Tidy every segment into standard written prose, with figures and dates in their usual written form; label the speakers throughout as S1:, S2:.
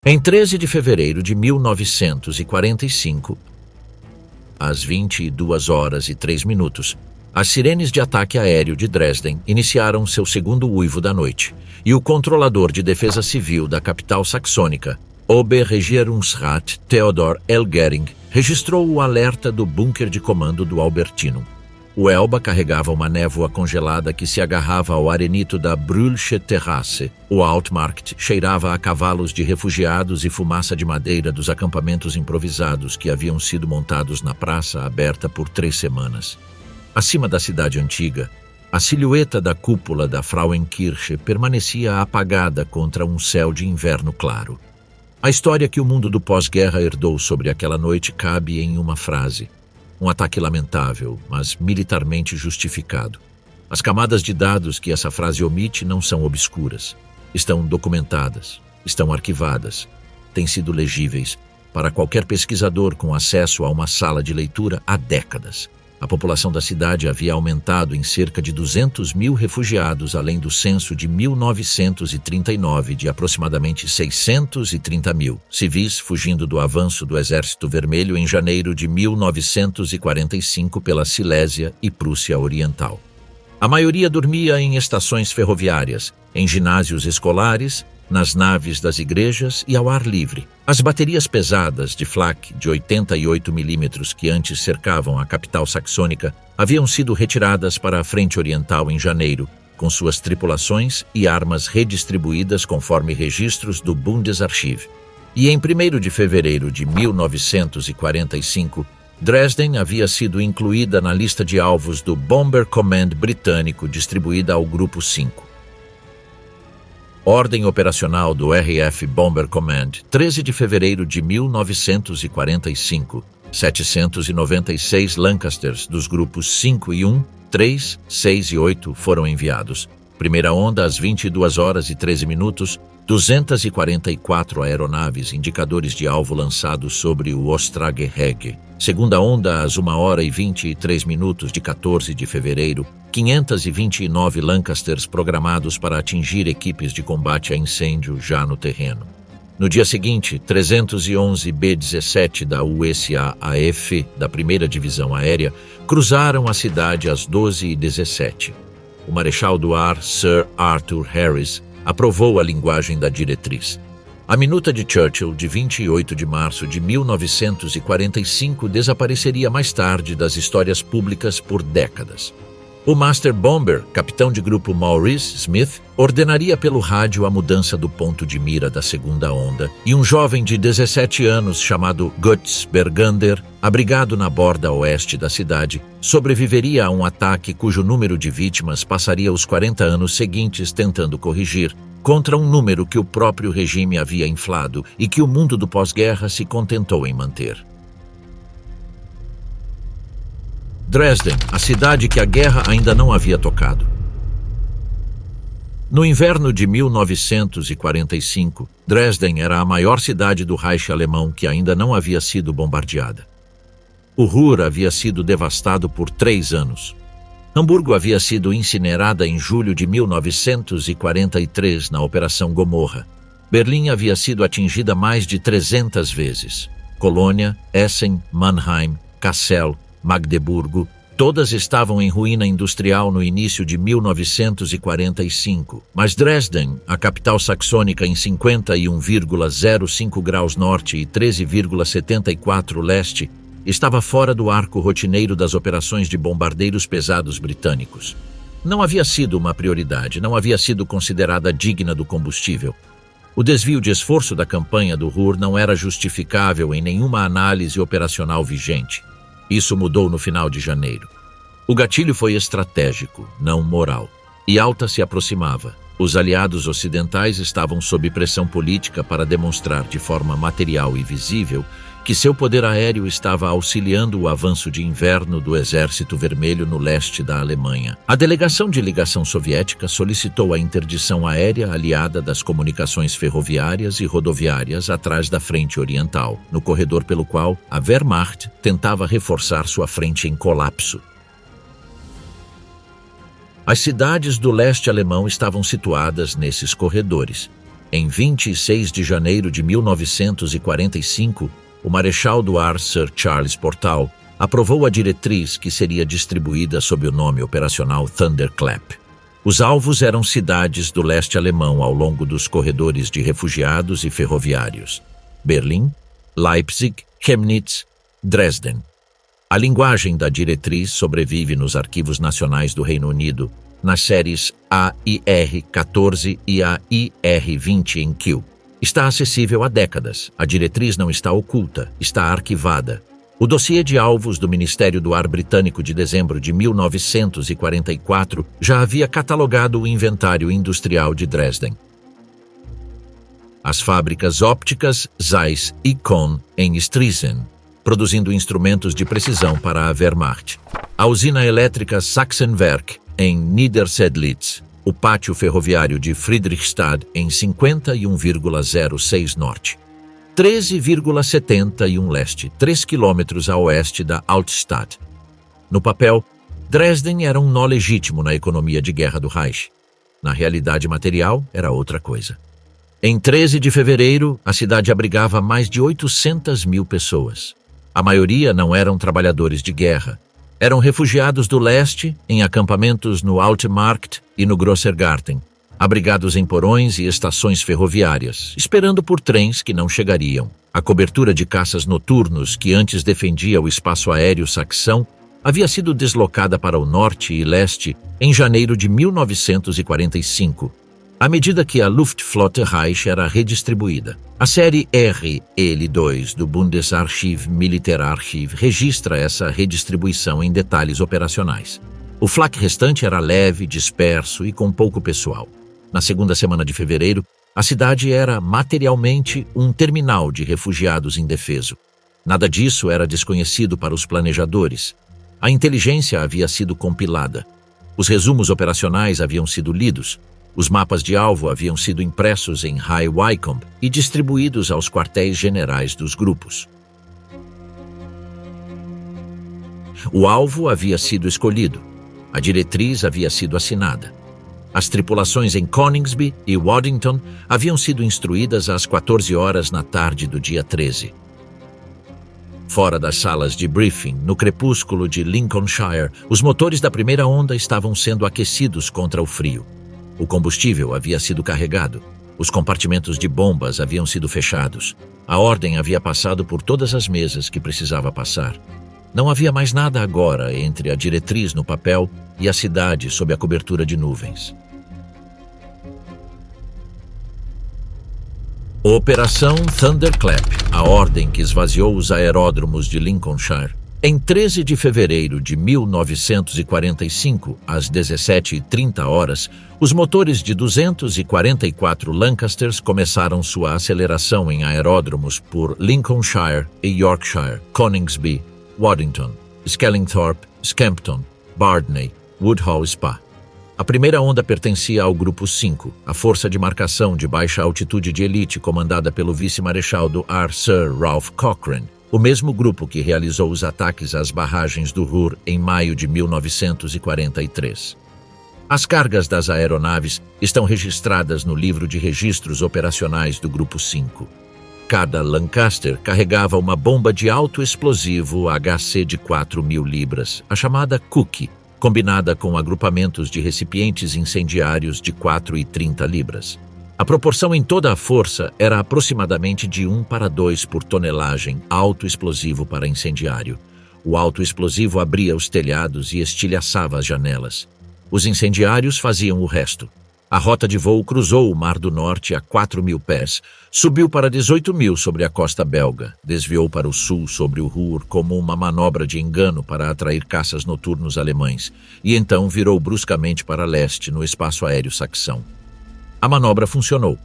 S1: Em 13 de fevereiro de 1945, às 22h03, as sirenes de ataque aéreo de Dresden iniciaram seu segundo uivo da noite, e o controlador de defesa civil da capital saxônica, Oberregierungsrat Theodor Elgering, registrou o alerta do bunker de comando do Albertinum. O Elba carregava uma névoa congelada que se agarrava ao arenito da Brühlsche Terrasse. O Altmarkt cheirava a cavalos de refugiados e fumaça de madeira dos acampamentos improvisados que haviam sido montados na praça aberta por 3 semanas. Acima da cidade antiga, a silhueta da cúpula da Frauenkirche permanecia apagada contra um céu de inverno claro. A história que o mundo do pós-guerra herdou sobre aquela noite cabe em uma frase: um ataque lamentável, mas militarmente justificado. As camadas de dados que essa frase omite não são obscuras. Estão documentadas, estão arquivadas, têm sido legíveis para qualquer pesquisador com acesso a uma sala de leitura há décadas. A população da cidade havia aumentado em cerca de 200 mil refugiados, além do censo de 1939 de aproximadamente 630 mil civis fugindo do avanço do Exército Vermelho em janeiro de 1945 pela Silésia e Prússia Oriental. A maioria dormia em estações ferroviárias, em ginásios escolares, nas naves das igrejas e ao ar livre. As baterias pesadas de flak de 88 mm que antes cercavam a capital saxônica haviam sido retiradas para a frente oriental em janeiro, com suas tripulações e armas redistribuídas conforme registros do Bundesarchiv. E em 1º de fevereiro de 1945, Dresden havia sido incluída na lista de alvos do Bomber Command britânico distribuída ao Grupo 5. Ordem operacional do RF Bomber Command, 13 de fevereiro de 1945. 796 Lancasters dos grupos 5 e 1, 3, 6 e 8 foram enviados. Primeira onda às 22h13, 244 aeronaves, indicadores de alvo lançados sobre o Ostrage-Hege. Segunda onda às 1h23, de 14 de fevereiro, 529 Lancasters programados para atingir equipes de combate a incêndio já no terreno. No dia seguinte, 311 B-17 da USAAF, da 1ª Divisão Aérea, cruzaram a cidade às 12h17. O Marechal do Ar, Sir Arthur Harris, aprovou a linguagem da diretriz. A minuta de Churchill, de 28 de março de 1945, desapareceria mais tarde das histórias públicas por décadas. O Master Bomber, capitão de grupo Maurice Smith, ordenaria pelo rádio a mudança do ponto de mira da segunda onda, e um jovem de 17 anos chamado Götz Bergander, abrigado na borda oeste da cidade, sobreviveria a um ataque cujo número de vítimas passaria os 40 anos seguintes tentando corrigir, contra um número que o próprio regime havia inflado e que o mundo do pós-guerra se contentou em manter. Dresden, a cidade que a guerra ainda não havia tocado. No inverno de 1945, Dresden era a maior cidade do Reich alemão que ainda não havia sido bombardeada. O Ruhr havia sido devastado por 3 anos. Hamburgo havia sido incinerada em julho de 1943 na Operação Gomorra. Berlim havia sido atingida mais de 300 vezes. Colônia, Essen, Mannheim, Kassel, Magdeburgo, todas estavam em ruína industrial no início de 1945, mas Dresden, a capital saxônica em 51,05 graus norte e 13,74 leste, estava fora do arco rotineiro das operações de bombardeiros pesados britânicos. Não havia sido uma prioridade, não havia sido considerada digna do combustível. O desvio de esforço da campanha do Ruhr não era justificável em nenhuma análise operacional vigente. Isso mudou no final de janeiro. O gatilho foi estratégico, não moral. Yalta se aproximava. Os aliados ocidentais estavam sob pressão política para demonstrar de forma material e visível que seu poder aéreo estava auxiliando o avanço de inverno do Exército Vermelho no leste da Alemanha. A delegação de ligação soviética solicitou a interdição aérea aliada das comunicações ferroviárias e rodoviárias atrás da frente oriental, no corredor pelo qual a Wehrmacht tentava reforçar sua frente em colapso. As cidades do leste alemão estavam situadas nesses corredores. Em 26 de janeiro de 1945, o Marechal do Ar Sir Charles Portal aprovou a diretriz que seria distribuída sob o nome operacional Thunderclap. Os alvos eram cidades do leste alemão ao longo dos corredores de refugiados e ferroviários: Berlim, Leipzig, Chemnitz, Dresden. A linguagem da diretriz sobrevive nos arquivos nacionais do Reino Unido, nas séries AIR-14 e AIR-20 em Kew. Está acessível há décadas. A diretriz não está oculta, está arquivada. O dossiê de alvos do Ministério do Ar britânico de dezembro de 1944 já havia catalogado o inventário industrial de Dresden. As fábricas ópticas Zeiss e Kohn em Striesen, produzindo instrumentos de precisão para a Wehrmacht. A usina elétrica Sachsenwerk em Niedersedlitz, o pátio ferroviário de Friedrichstad em 51,06 norte. 13,71 leste, 3 quilômetros a oeste da Altstadt. No papel, Dresden era um nó legítimo na economia de guerra do Reich. Na realidade material, era outra coisa. Em 13 de fevereiro, a cidade abrigava mais de 800 mil pessoas. A maioria não eram trabalhadores de guerra. Eram refugiados do leste, em acampamentos no Altmarkt e no Grossergarten, abrigados em porões e estações ferroviárias, esperando por trens que não chegariam. A cobertura de caças noturnos, que antes defendia o espaço aéreo saxão, havia sido deslocada para o norte e leste em janeiro de 1945, à medida que a Luftflotte Reich era redistribuída. A série RL2 do Bundesarchiv Militärarchiv registra essa redistribuição em detalhes operacionais. O flak restante era leve, disperso e com pouco pessoal. Na segunda semana de fevereiro, a cidade era materialmente um terminal de refugiados indefeso. Nada disso era desconhecido para os planejadores. A inteligência havia sido compilada. Os resumos operacionais haviam sido lidos. Os mapas de alvo haviam sido impressos em High Wycombe e distribuídos aos quartéis generais dos grupos. O alvo havia sido escolhido. A diretriz havia sido assinada. As tripulações em Coningsby e Waddington haviam sido instruídas às 14 horas na tarde do dia 13. Fora das salas de briefing, no crepúsculo de Lincolnshire, os motores da primeira onda estavam sendo aquecidos contra o frio. O combustível havia sido carregado. Os compartimentos de bombas haviam sido fechados. A ordem havia passado por todas as mesas que precisava passar. Não havia mais nada agora entre a diretriz no papel e a cidade sob a cobertura de nuvens. Operação Thunderclap, a ordem que esvaziou os aeródromos de Lincolnshire. Em 13 de fevereiro de 1945, às 17h30, os motores de 244 Lancasters começaram sua aceleração em aeródromos por Lincolnshire e Yorkshire, Coningsby, Waddington, Skellingthorpe, Scampton, Bardney, Woodhall Spa. A primeira onda pertencia ao Grupo 5, a força de marcação de baixa altitude de elite comandada pelo vice-marechal do Ar Sir Ralph Cochrane, o mesmo grupo que realizou os ataques às barragens do Ruhr em maio de 1943. As cargas das aeronaves estão registradas no livro de registros operacionais do Grupo 5. Cada Lancaster carregava uma bomba de alto explosivo HC de 4.000 libras, a chamada Cookie, combinada com agrupamentos de recipientes incendiários de 4 e 30 libras. A proporção em toda a força era aproximadamente de 1 para 2 por tonelagem autoexplosivo para incendiário. O autoexplosivo abria os telhados e estilhaçava as janelas. Os incendiários faziam o resto. A rota de voo cruzou o Mar do Norte a 4.000 pés, subiu para 18.000 sobre a costa belga, desviou para o sul sobre o Ruhr como uma manobra de engano para atrair caças noturnos alemães, e então virou bruscamente para leste no espaço aéreo saxão. A manobra funcionou.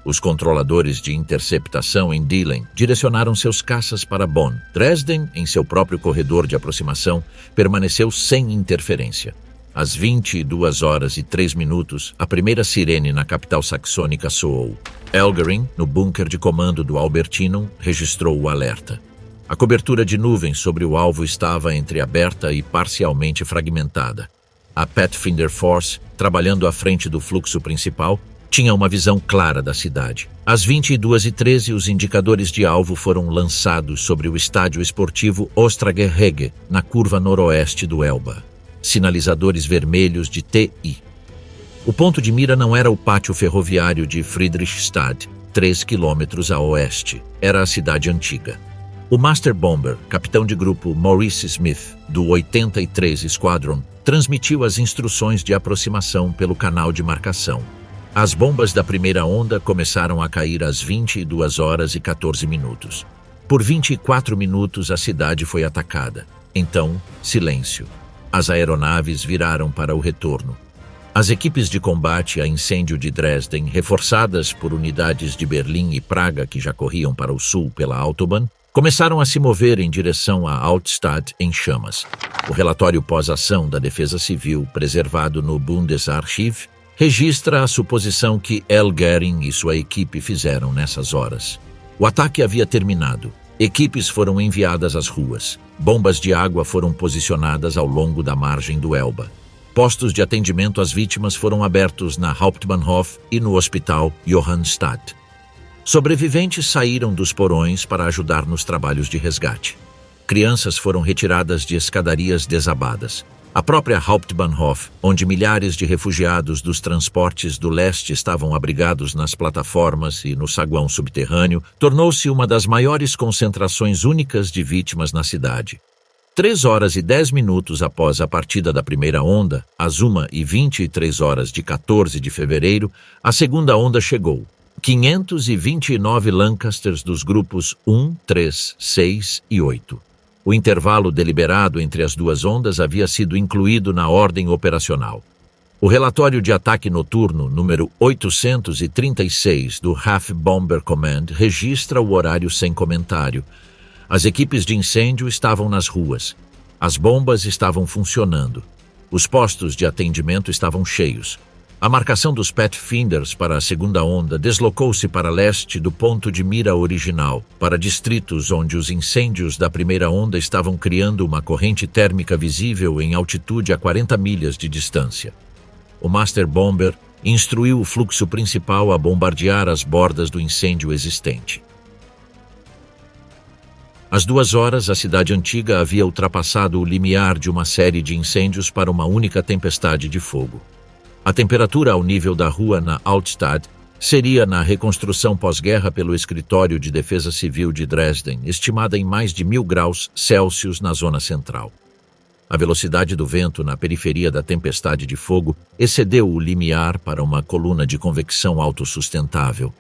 S1: Os controladores de interceptação em Dillingen direcionaram seus caças para Bonn. Dresden, em seu próprio corredor de aproximação, permaneceu sem interferência. Às 22h03, a primeira sirene na capital saxônica soou. Elgering, no bunker de comando do Albertinum, registrou o alerta. A cobertura de nuvens sobre o alvo estava entreaberta e parcialmente fragmentada. A Pathfinder Force, trabalhando à frente do fluxo principal, Tinha uma visão clara da cidade. Às 22h13, os indicadores de alvo foram lançados sobre o estádio esportivo Ostragerhege, na curva noroeste do Elba. Sinalizadores vermelhos de TI. O ponto de mira não era o pátio ferroviário de Friedrichstadt, 3 quilômetros a oeste. Era a cidade antiga. O Master Bomber, capitão de grupo Maurice Smith, do 83 Squadron, transmitiu as instruções de aproximação pelo canal de marcação. As bombas da primeira onda começaram a cair às 22h14. Por 24 minutos a cidade foi atacada. Então, silêncio. As aeronaves viraram para o retorno. As equipes de combate a incêndio de Dresden, reforçadas por unidades de Berlim e Praga que já corriam para o sul pela Autobahn, começaram a se mover em direção a Altstadt em chamas. O relatório pós-ação da Defesa Civil, preservado no Bundesarchiv, registra a suposição que Elgering e sua equipe fizeram nessas horas. O ataque havia terminado. Equipes foram enviadas às ruas. Bombas de água foram posicionadas ao longo da margem do Elba. Postos de atendimento às vítimas foram abertos na Hauptbahnhof e no Hospital Johannstadt. Sobreviventes saíram dos porões para ajudar nos trabalhos de resgate. Crianças foram retiradas de escadarias desabadas. A própria Hauptbahnhof, onde milhares de refugiados dos transportes do leste estavam abrigados nas plataformas e no saguão subterrâneo, tornou-se uma das maiores concentrações únicas de vítimas na cidade. 3h10 após a partida da primeira onda, às 1h23 de 14 de fevereiro, a segunda onda chegou. 529 Lancasters dos grupos 1, 3, 6 e 8. O intervalo deliberado entre as duas ondas havia sido incluído na ordem operacional. O relatório de ataque noturno, número 836 do RAF Bomber Command, registra o horário sem comentário. As equipes de incêndio estavam nas ruas. As bombas estavam funcionando. Os postos de atendimento estavam cheios. A marcação dos Pathfinders para a segunda onda deslocou-se para leste do ponto de mira original, para distritos onde os incêndios da primeira onda estavam criando uma corrente térmica visível em altitude a 40 milhas de distância. O Master Bomber instruiu o fluxo principal a bombardear as bordas do incêndio existente. Às 2h, a cidade antiga havia ultrapassado o limiar de uma série de incêndios para uma única tempestade de fogo. A temperatura ao nível da rua na Altstadt seria, na reconstrução pós-guerra pelo Escritório de Defesa Civil de Dresden, estimada em mais de 1000 graus Celsius na zona central. A velocidade do vento na periferia da tempestade de fogo excedeu o limiar para uma coluna de convecção autossustentável.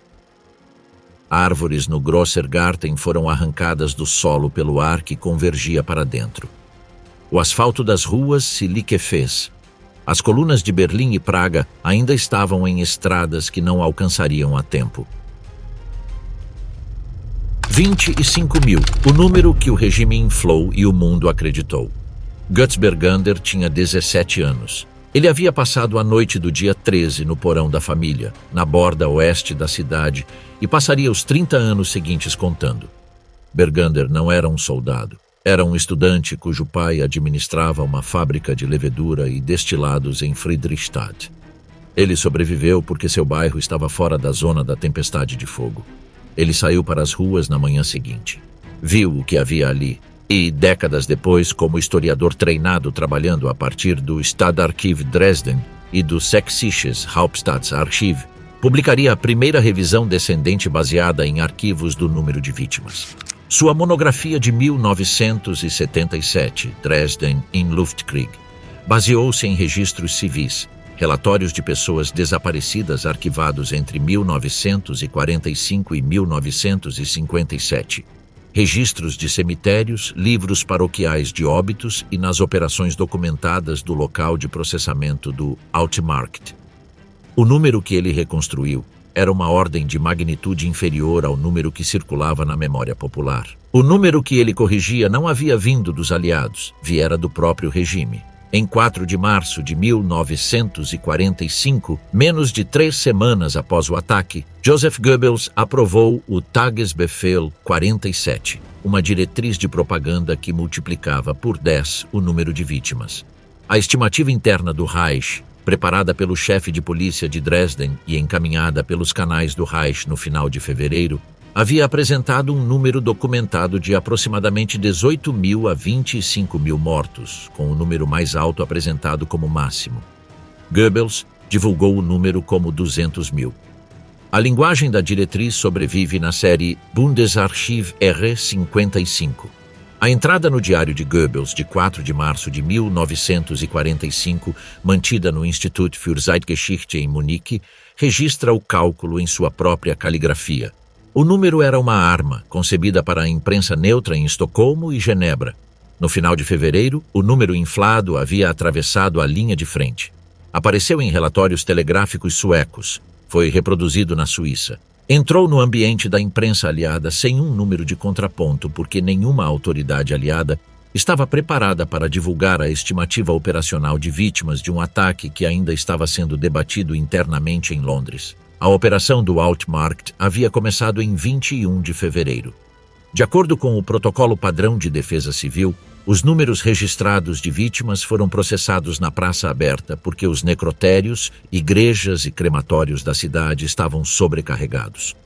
S1: Árvores no Grossergarten foram arrancadas do solo pelo ar que convergia para dentro. O asfalto das ruas se liquefez. As colunas de Berlim e Praga ainda estavam em estradas que não alcançariam a tempo. 25.000, o número que o regime inflou e o mundo acreditou. Götz Bergander tinha 17 anos. Ele havia passado a noite do dia 13 no porão da família, na borda oeste da cidade, e passaria os 30 anos seguintes contando. Bergander não era um soldado. Era um estudante cujo pai administrava uma fábrica de levedura e destilados em Friedrichstadt. Ele sobreviveu porque seu bairro estava fora da zona da tempestade de fogo. Ele saiu para as ruas na manhã seguinte. Viu o que havia ali e, décadas depois, como historiador treinado trabalhando a partir do Stadtarchiv Dresden e do Sächsisches Hauptstaatsarchiv, publicaria a primeira revisão descendente baseada em arquivos do número de vítimas. Sua monografia de 1977, Dresden im Luftkrieg, baseou-se em registros civis, relatórios de pessoas desaparecidas arquivados entre 1945 e 1957, registros de cemitérios, livros paroquiais de óbitos e nas operações documentadas do local de processamento do Altmarkt. O número que ele reconstruiu era uma ordem de magnitude inferior ao número que circulava na memória popular. O número que ele corrigia não havia vindo dos aliados, viera do próprio regime. Em 4 de março de 1945, menos de 3 semanas após o ataque, Joseph Goebbels aprovou o Tagesbefehl 47, uma diretriz de propaganda que multiplicava por 10 o número de vítimas. A estimativa interna do Reich preparada pelo chefe de polícia de Dresden e encaminhada pelos canais do Reich no final de fevereiro, havia apresentado um número documentado de aproximadamente 18.000 a 25.000 mortos, com o número mais alto apresentado como máximo. Goebbels divulgou o número como 200.000. A linguagem da diretriz sobrevive na série Bundesarchiv R55. A entrada no diário de Goebbels de 4 de março de 1945, mantida no Institut für Zeitgeschichte em Munique, registra o cálculo em sua própria caligrafia. O número era uma arma, concebida para a imprensa neutra em Estocolmo e Genebra. No final de fevereiro, o número inflado havia atravessado a linha de frente. Apareceu em relatórios telegráficos suecos. Foi reproduzido na Suíça. Entrou no ambiente da imprensa aliada sem um número de contraponto, porque nenhuma autoridade aliada estava preparada para divulgar a estimativa operacional de vítimas de um ataque que ainda estava sendo debatido internamente em Londres. A operação do Altmarkt havia começado em 21 de fevereiro. De acordo com o Protocolo Padrão de Defesa Civil, os números registrados de vítimas foram processados na praça aberta porque os necrotérios, igrejas e crematórios da cidade estavam sobrecarregados.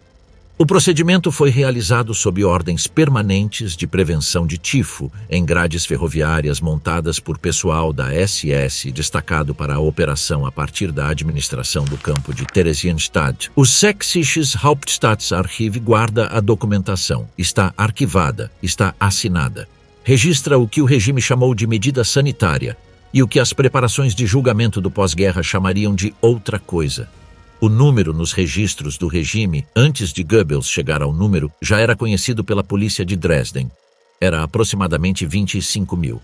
S1: O procedimento foi realizado sob ordens permanentes de prevenção de tifo em grades ferroviárias montadas por pessoal da SS destacado para a operação a partir da administração do campo de Theresienstadt. O Sächsisches Hauptstaatsarchiv guarda a documentação, está arquivada, está assinada. Registra o que o regime chamou de medida sanitária e o que as preparações de julgamento do pós-guerra chamariam de outra coisa. O número nos registros do regime, antes de Goebbels chegar ao número, já era conhecido pela polícia de Dresden. Era aproximadamente 25.000.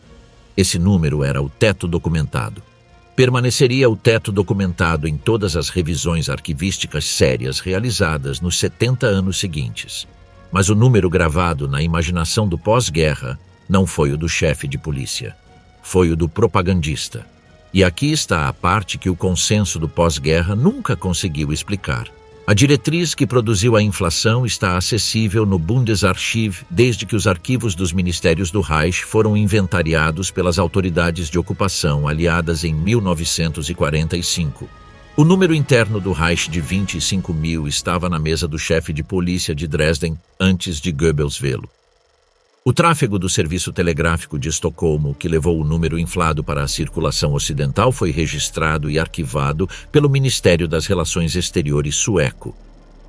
S1: Esse número era o teto documentado. Permaneceria o teto documentado em todas as revisões arquivísticas sérias realizadas nos 70 anos seguintes. Mas o número gravado na imaginação do pós-guerra não foi o do chefe de polícia. Foi o do propagandista. E aqui está a parte que o consenso do pós-guerra nunca conseguiu explicar. A diretriz que produziu a inflação está acessível no Bundesarchiv desde que os arquivos dos ministérios do Reich foram inventariados pelas autoridades de ocupação aliadas em 1945. O número interno do Reich de 25.000 estava na mesa do chefe de polícia de Dresden antes de Goebbels vê-lo. O tráfego do serviço telegráfico de Estocolmo, que levou o número inflado para a circulação ocidental, foi registrado e arquivado pelo Ministério das Relações Exteriores sueco.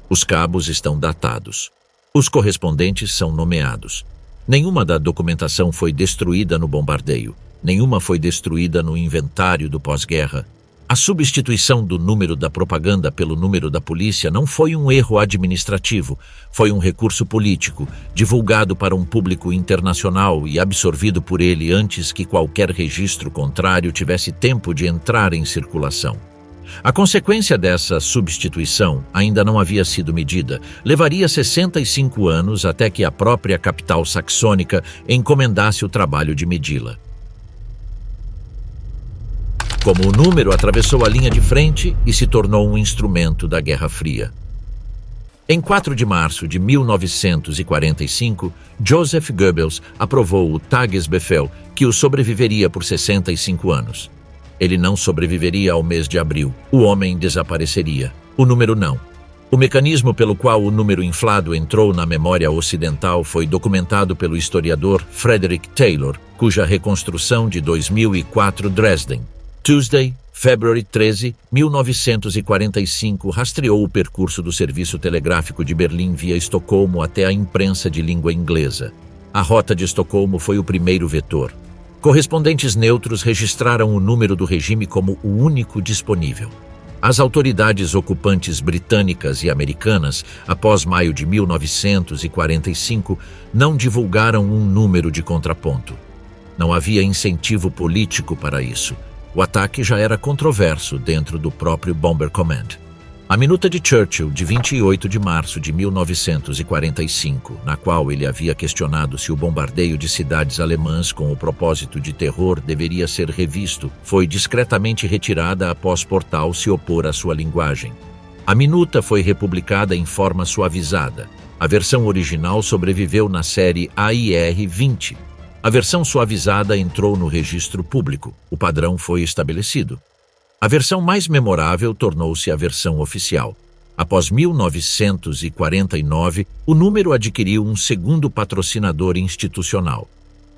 S1: Os cabos estão datados. Os correspondentes são nomeados. Nenhuma da documentação foi destruída no bombardeio. Nenhuma foi destruída no inventário do pós-guerra. A substituição do número da propaganda pelo número da polícia não foi um erro administrativo, foi um recurso político, divulgado para um público internacional e absorvido por ele antes que qualquer registro contrário tivesse tempo de entrar em circulação. A consequência dessa substituição ainda não havia sido medida. Levaria 65 anos até que a própria capital saxônica encomendasse o trabalho de medi-la. Como o número atravessou a linha de frente e se tornou um instrumento da Guerra Fria. Em 4 de março de 1945, Joseph Goebbels aprovou o Tagesbefehl, que o sobreviveria por 65 anos. Ele não sobreviveria ao mês de abril. O homem desapareceria. O número não. O mecanismo pelo qual o número inflado entrou na memória ocidental foi documentado pelo historiador Frederick Taylor, cuja reconstrução de 2004 Dresden. Tuesday, February 13, 1945, rastreou o percurso do serviço telegráfico de Berlim via Estocolmo até a imprensa de língua inglesa. A rota de Estocolmo foi o primeiro vetor. Correspondentes neutros registraram o número do regime como o único disponível. As autoridades ocupantes britânicas e americanas, após maio de 1945, não divulgaram um número de contraponto. Não havia incentivo político para isso. O ataque já era controverso dentro do próprio Bomber Command. A minuta de Churchill, de 28 de março de 1945, na qual ele havia questionado se o bombardeio de cidades alemãs com o propósito de terror deveria ser revisto, foi discretamente retirada após Portal se opor à sua linguagem. A minuta foi republicada em forma suavizada. A versão original sobreviveu na série AIR-20. A versão suavizada entrou no registro público. O padrão foi estabelecido. A versão mais memorável tornou-se a versão oficial. Após 1949, o número adquiriu um segundo patrocinador institucional.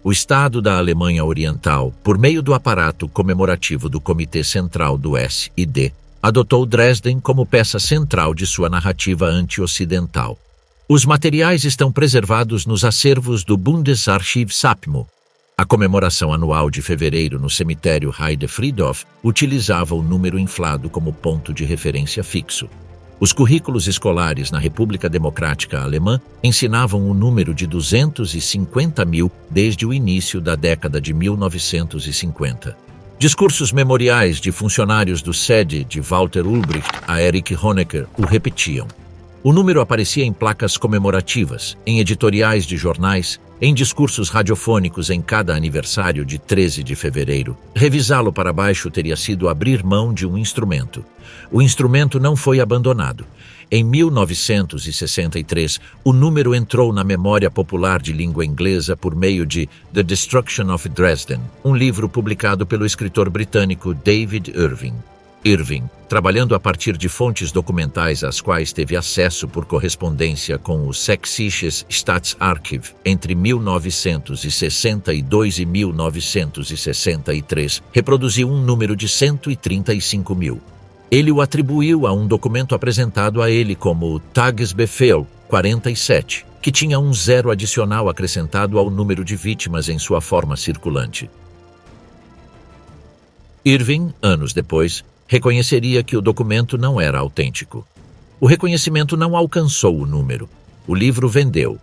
S1: O Estado da Alemanha Oriental, por meio do aparato comemorativo do Comitê Central do SID, adotou Dresden como peça central de sua narrativa anti-ocidental. Os materiais estão preservados nos acervos do Bundesarchiv SAPMO. A comemoração anual de fevereiro no cemitério Heide-Friedhof utilizava o número inflado como ponto de referência fixo. Os currículos escolares na República Democrática Alemã ensinavam o número de 250 mil desde o início da década de 1950. Discursos memoriais de funcionários do SED de Walter Ulbricht a Erich Honecker o repetiam. O número aparecia em placas comemorativas, em editoriais de jornais, em discursos radiofônicos em cada aniversário de 13 de fevereiro. Revisá-lo para baixo teria sido abrir mão de um instrumento. O instrumento não foi abandonado. Em 1963, o número entrou na memória popular de língua inglesa por meio de The Destruction of Dresden, um livro publicado pelo escritor britânico David Irving. Irving, trabalhando a partir de fontes documentais às quais teve acesso por correspondência com o Sächsisches Staatsarchiv entre 1962 e 1963, reproduziu um número de 135 mil. Ele o atribuiu a um documento apresentado a ele como Tagesbefehl 47, que tinha um zero adicional acrescentado ao número de vítimas em sua forma circulante. Irving, anos depois, reconheceria que o documento não era autêntico. O reconhecimento não alcançou o número. O livro vendeu.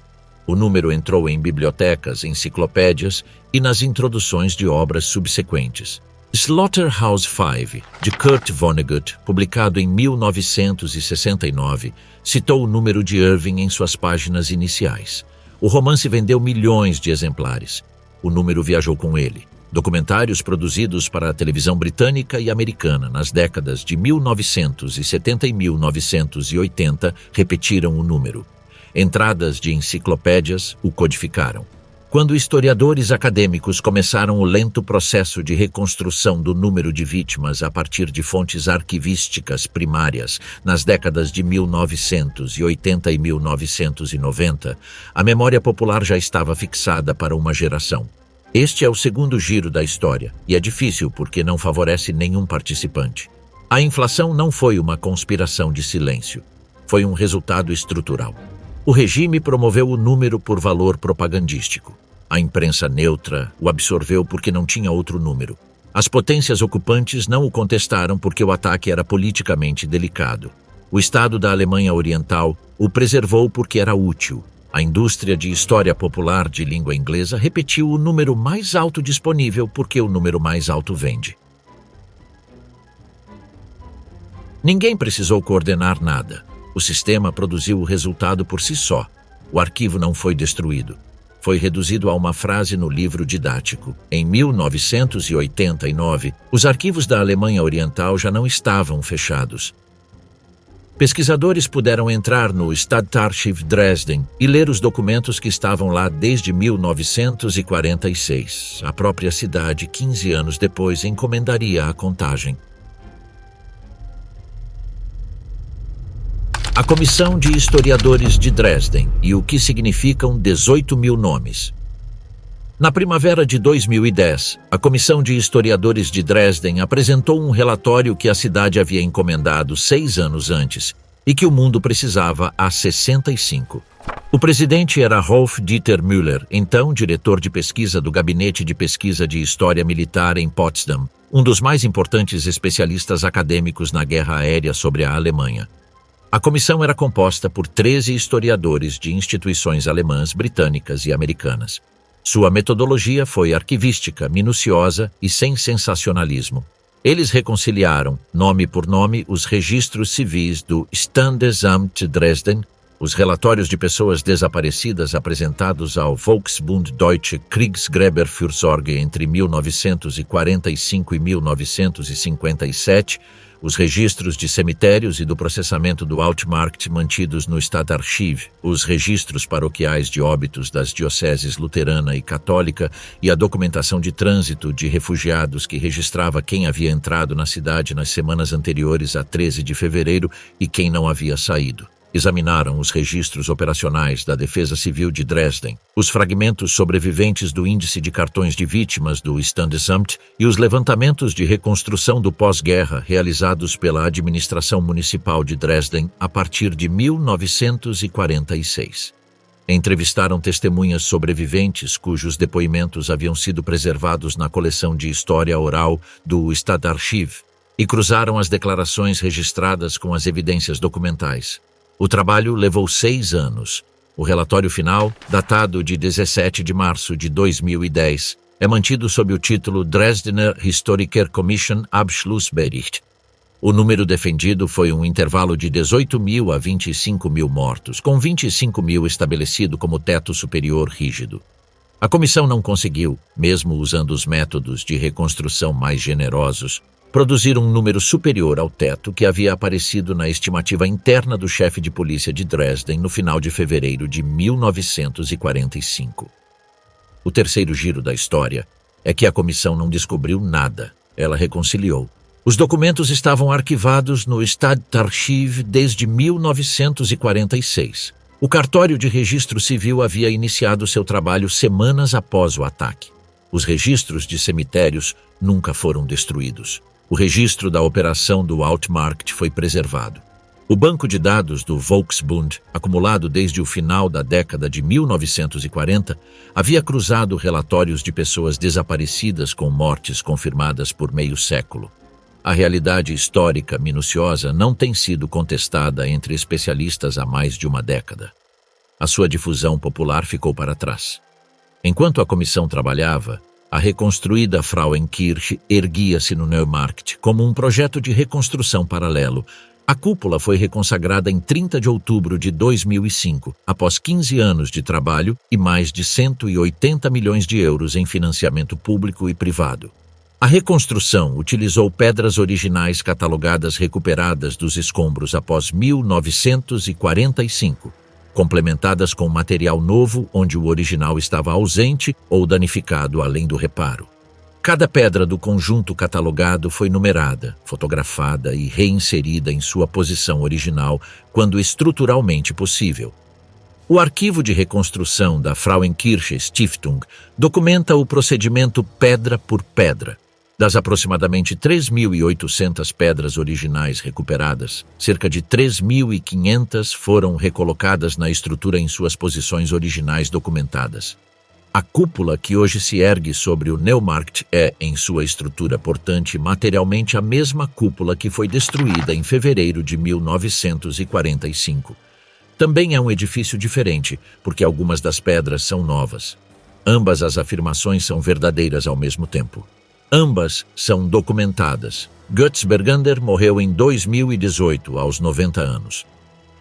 S1: O número entrou em bibliotecas, enciclopédias e nas introduções de obras subsequentes. Slaughterhouse-Five, de Kurt Vonnegut, publicado em 1969, citou o número de Irving em suas páginas iniciais. O romance vendeu milhões de exemplares. O número viajou com ele. Documentários produzidos para a televisão britânica e americana nas décadas de 1970 e 1980 repetiram o número. Entradas de enciclopédias o codificaram. Quando historiadores acadêmicos começaram o lento processo de reconstrução do número de vítimas a partir de fontes arquivísticas primárias nas décadas de 1980 e 1990, a memória popular já estava fixada para uma geração. Este é o segundo giro da história, e é difícil porque não favorece nenhum participante. A inflação não foi uma conspiração de silêncio. Foi um resultado estrutural. O regime promoveu o número por valor propagandístico. A imprensa neutra o absorveu porque não tinha outro número. As potências ocupantes não o contestaram porque o ataque era politicamente delicado. O Estado da Alemanha Oriental o preservou porque era útil. A indústria de história popular de língua inglesa repetiu o número mais alto disponível porque o número mais alto vende. Ninguém precisou coordenar nada. O sistema produziu o resultado por si só. O arquivo não foi destruído. Foi reduzido a uma frase no livro didático. Em 1989, os arquivos da Alemanha Oriental já não estavam fechados. Pesquisadores puderam entrar no Stadtarchiv Dresden e ler os documentos que estavam lá desde 1946. A própria cidade, 15 anos depois, encomendaria a contagem. A Comissão de Historiadores de Dresden e o que significam 18 mil nomes. Na primavera de 2010, a Comissão de Historiadores de Dresden apresentou um relatório que a cidade havia encomendado 6 anos antes e que o mundo precisava há 65. O presidente era Rolf Dieter Müller, então diretor de pesquisa do Gabinete de Pesquisa de História Militar em Potsdam, um dos mais importantes especialistas acadêmicos na guerra aérea sobre a Alemanha. A comissão era composta por 13 historiadores de instituições alemãs, britânicas e americanas. Sua metodologia foi arquivística, minuciosa e sem sensacionalismo. Eles reconciliaram, nome por nome, os registros civis do Standesamt Dresden, os relatórios de pessoas desaparecidas apresentados ao Volksbund Deutsche Kriegsgräberfürsorge entre 1945 e 1957, os registros de cemitérios e do processamento do Altmarkt mantidos no Stadtarchiv, os registros paroquiais de óbitos das dioceses luterana e católica e a documentação de trânsito de refugiados que registrava quem havia entrado na cidade nas semanas anteriores a 13 de fevereiro e quem não havia saído. Examinaram os registros operacionais da Defesa Civil de Dresden, os fragmentos sobreviventes do índice de cartões de vítimas do Standesamt e os levantamentos de reconstrução do pós-guerra realizados pela administração municipal de Dresden a partir de 1946. Entrevistaram testemunhas sobreviventes cujos depoimentos haviam sido preservados na coleção de história oral do Stadtarchiv e cruzaram as declarações registradas com as evidências documentais. O trabalho levou 6 anos. O relatório final, datado de 17 de março de 2010, é mantido sob o título Dresdner Historiker Commission Abschlussbericht. O número defendido foi um intervalo de 18.000 a 25.000 mortos, com 25.000 estabelecido como teto superior rígido. A comissão não conseguiu, mesmo usando os métodos de reconstrução mais generosos, produzir um número superior ao teto que havia aparecido na estimativa interna do chefe de polícia de Dresden no final de fevereiro de 1945. O terceiro giro da história é que a comissão não descobriu nada. Ela reconciliou. Os documentos estavam arquivados no Stadtarchiv desde 1946. O cartório de registro civil havia iniciado seu trabalho semanas após o ataque. Os registros de cemitérios nunca foram destruídos. O registro da operação do Altmarkt foi preservado. O banco de dados do Volksbund, acumulado desde o final da década de 1940, havia cruzado relatórios de pessoas desaparecidas com mortes confirmadas por meio século. A realidade histórica minuciosa não tem sido contestada entre especialistas há mais de uma década. A sua difusão popular ficou para trás. Enquanto a comissão trabalhava, a reconstruída Frauenkirche erguia-se no Neumarkt como um projeto de reconstrução paralelo. A cúpula foi reconsagrada em 30 de outubro de 2005, após 15 anos de trabalho e mais de 180 milhões de euros em financiamento público e privado. A reconstrução utilizou pedras originais catalogadas recuperadas dos escombros após 1945, complementadas com material novo onde o original estava ausente ou danificado além do reparo. Cada pedra do conjunto catalogado foi numerada, fotografada e reinserida em sua posição original quando estruturalmente possível. O arquivo de reconstrução da Frauenkirche Stiftung documenta o procedimento pedra por pedra. Das aproximadamente 3.800 pedras originais recuperadas, cerca de 3.500 foram recolocadas na estrutura em suas posições originais documentadas. A cúpula que hoje se ergue sobre o Neumarkt é, em sua estrutura portante, materialmente a mesma cúpula que foi destruída em fevereiro de 1945. Também é um edifício diferente, porque algumas das pedras são novas. Ambas as afirmações são verdadeiras ao mesmo tempo. Ambas são documentadas. Götz Bergander morreu em 2018, aos 90 anos.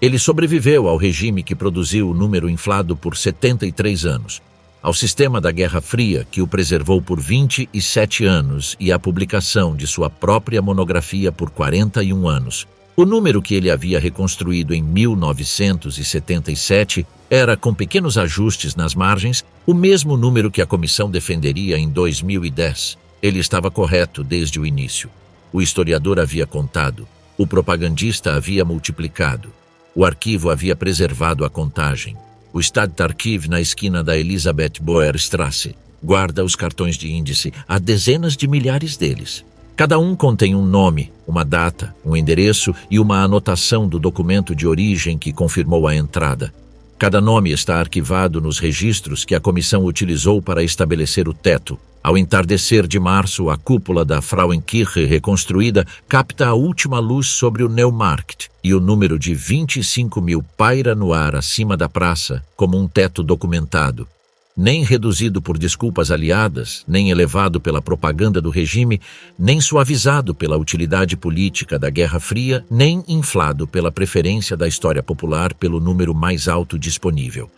S1: Ele sobreviveu ao regime que produziu o número inflado por 73 anos, ao sistema da Guerra Fria, que o preservou por 27 anos, e à publicação de sua própria monografia por 41 anos. O número que ele havia reconstruído em 1977 era, com pequenos ajustes nas margens, o mesmo número que a comissão defenderia em 2010. Ele estava correto desde o início. O historiador havia contado, o propagandista havia multiplicado, o arquivo havia preservado a contagem. O Stadtarchiv, na esquina da Elisabeth Boer Strasse, guarda os cartões de índice, há dezenas de milhares deles. Cada um contém um nome, uma data, um endereço e uma anotação do documento de origem que confirmou a entrada. Cada nome está arquivado nos registros que a comissão utilizou para estabelecer o teto. Ao entardecer de março, a cúpula da Frauenkirche reconstruída capta a última luz sobre o Neumarkt e o número de 25.000 paira no ar acima da praça como um teto documentado. Nem reduzido por desculpas aliadas, nem elevado pela propaganda do regime, nem suavizado pela utilidade política da Guerra Fria, nem inflado pela preferência da história popular pelo número mais alto disponível.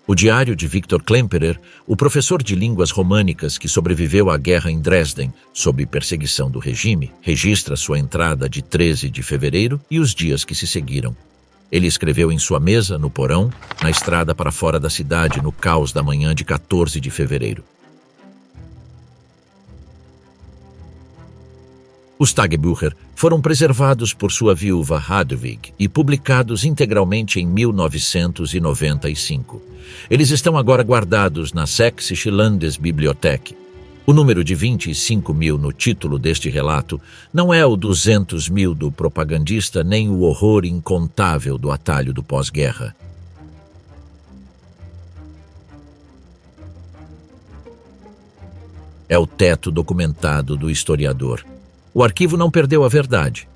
S1: O diário de Victor Klemperer, o professor de línguas românicas que sobreviveu à guerra em Dresden sob perseguição do regime, registra sua entrada de 13 de fevereiro e os dias que se seguiram. Ele escreveu em sua mesa, no porão, na estrada para fora da cidade, no caos da manhã de 14 de fevereiro. Os Tagebücher foram preservados por sua viúva Hadwig e publicados integralmente em 1995. Eles estão agora guardados na Sächsische Landesbibliothek. O número de 25.000 no título deste relato não é o 200.000 do propagandista nem o horror incontável do atalho do pós-guerra. É o teto documentado do historiador. O arquivo não perdeu a verdade.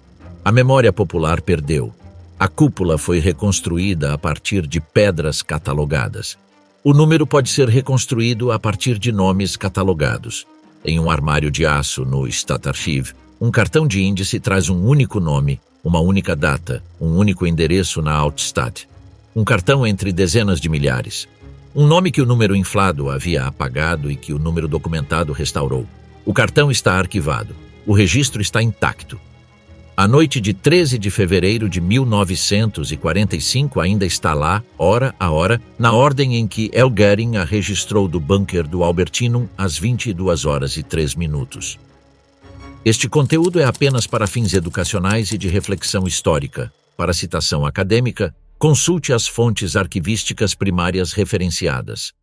S1: A memória popular perdeu. A cúpula foi reconstruída a partir de pedras catalogadas. O número pode ser reconstruído a partir de nomes catalogados. Em um armário de aço no Stadtarchiv, um cartão de índice traz um único nome, uma única data, um único endereço na Altstadt. Um cartão entre dezenas de milhares. Um nome que o número inflado havia apagado e que o número documentado restaurou. O cartão está arquivado. O registro está intacto. A noite de 13 de fevereiro de 1945 ainda está lá, hora a hora, na ordem em que Elgering a registrou do bunker do Albertinum às 22h03. Este conteúdo é apenas para fins educacionais e de reflexão histórica. Para citação acadêmica, consulte as fontes arquivísticas primárias referenciadas.